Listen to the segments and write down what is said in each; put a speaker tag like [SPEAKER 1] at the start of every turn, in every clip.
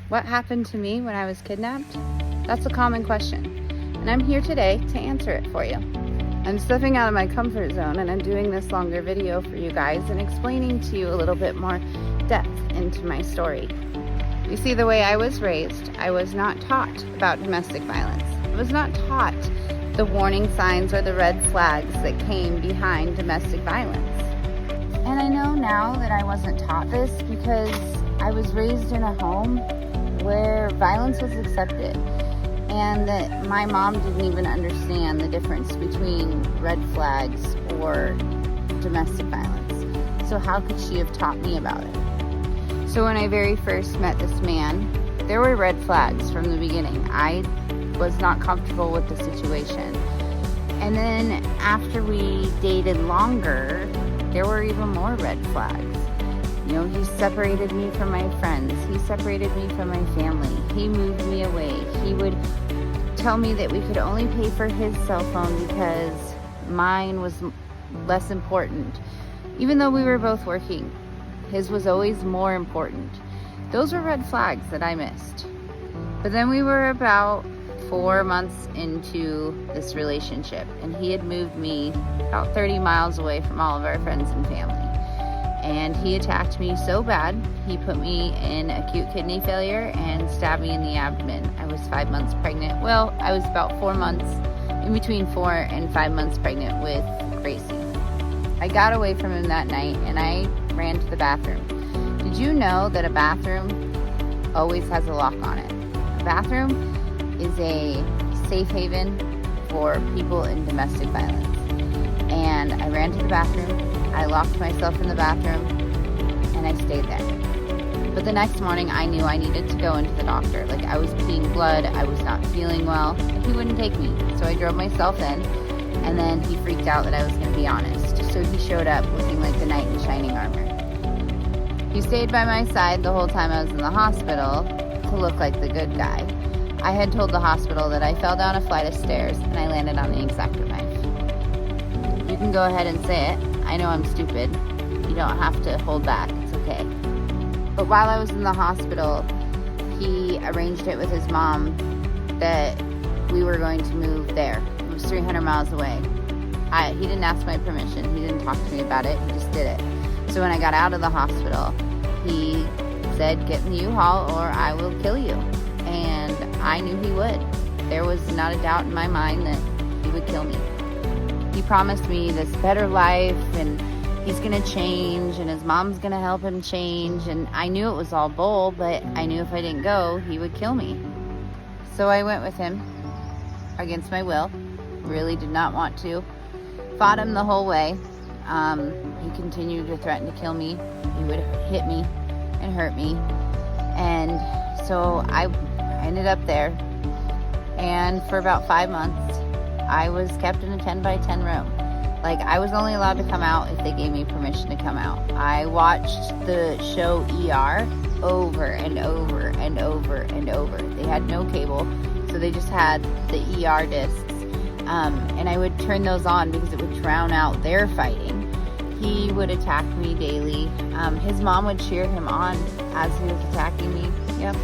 [SPEAKER 1] What happened to me when I was kidnapped? That's a common question, and I'm here today to answer it for you. I'm stepping out of my comfort zone, and I'm doing this longer video for you guys and explaining to you a little bit more depth into my story. You see, the way I was raised, I was not taught about domestic violence. I was not taught the warning signs or the red flags that came behind domestic violence. And I know now that I wasn't taught this because I was raised in a home where violence was accepted, and that my mom didn't even understand the difference between red flags or domestic violence. So how could she have taught me about it? So when I very first met this man, there were red flags from the beginning. I was not comfortable with the situation. And then after we dated longer, there were even more red flags. You know, he separated me from my friends. He separated me from my family. He moved me away. He would tell me that we could only pay for his cell phone because mine was less important. Even though we were both working, his was always more important. Those were red flags that I missed. But then we were about 4 months into this relationship, and he had moved me about 30 miles away from all of our friends and family. And he attacked me so bad, he put me in acute kidney failure and stabbed me in the abdomen. I was 5 months pregnant. Well, I was about 4 months, in between 4 and 5 months pregnant with Gracie. I got away from him that night and I ran to the bathroom. Did you know that a bathroom always has a lock on it? A bathroom is a safe haven for people in domestic violence. And I ran to the bathroom. I locked myself in the bathroom and I stayed there. But the next morning I knew I needed to go into the doctor. Like, I was peeing blood, I was not feeling well. He wouldn't take me. So I drove myself in, and then he freaked out that I was going to be honest. So he showed up looking like the knight in shining armor. He stayed by my side the whole time I was in the hospital to look like the good guy. I had told the hospital that I fell down a flight of stairs and I landed on the X-Acto knife. You can go ahead and say it. I know I'm stupid. You don't have to hold back. It's okay. But while I was in the hospital, he arranged it with his mom that we were going to move there. It was 300 miles away. He didn't ask my permission. He didn't talk to me about it. He just did it. So when I got out of the hospital, he said, "Get in the U-Haul or I will kill you." And I knew he would. There was not a doubt in my mind that he would kill me. He promised me this better life, and he's gonna change, and his mom's gonna help him change. And I knew it was all bull, but I knew if I didn't go, he would kill me. So I went with him against my will. Really did not want to. Fought him the whole way. He continued to threaten to kill me. He would hit me and hurt me. And so I ended up there. And for about 5 months, I was kept in a 10 by 10 room. Like, I was only allowed to come out if they gave me permission to come out. I watched the show ER over and over and over and over. They had no cable, so they just had the ER discs. And I would turn those on because it would drown out their fighting. He would attack me daily. His mom would cheer him on as he was attacking me. Yep.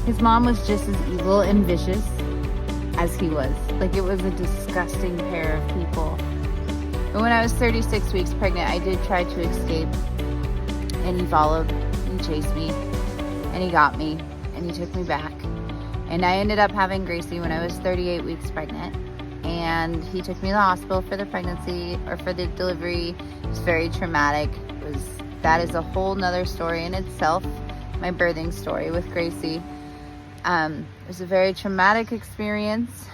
[SPEAKER 1] His mom was just as evil and vicious as he was. Like, it was a disgusting pair of people. But when I was 36 weeks pregnant, I did try to escape, and he followed, and he chased me, and he got me, and he took me back. And I ended up having Gracie when I was 38 weeks pregnant, and he took me to the hospital for the pregnancy, or for the delivery. It was very traumatic. That is a whole nother story in itself, my birthing story with Gracie. It was a very traumatic experience,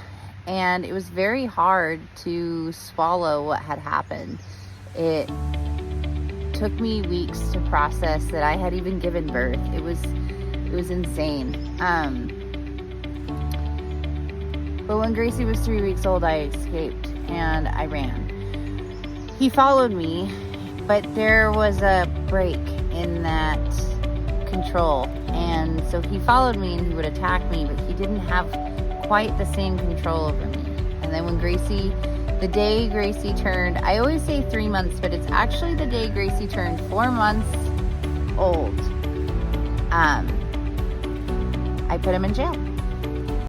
[SPEAKER 1] and it was very hard to swallow what had happened. It took me weeks to process that I had even given birth. It was insane. But when Gracie was 3 weeks old, I escaped and I ran. He followed me, but there was a break in that control, and so he followed me and he would attack me, but he didn't have quite the same control over me. And then when the day Gracie turned, I always say 3 months, but it's actually the day Gracie turned 4 months old,
[SPEAKER 2] I put him in jail.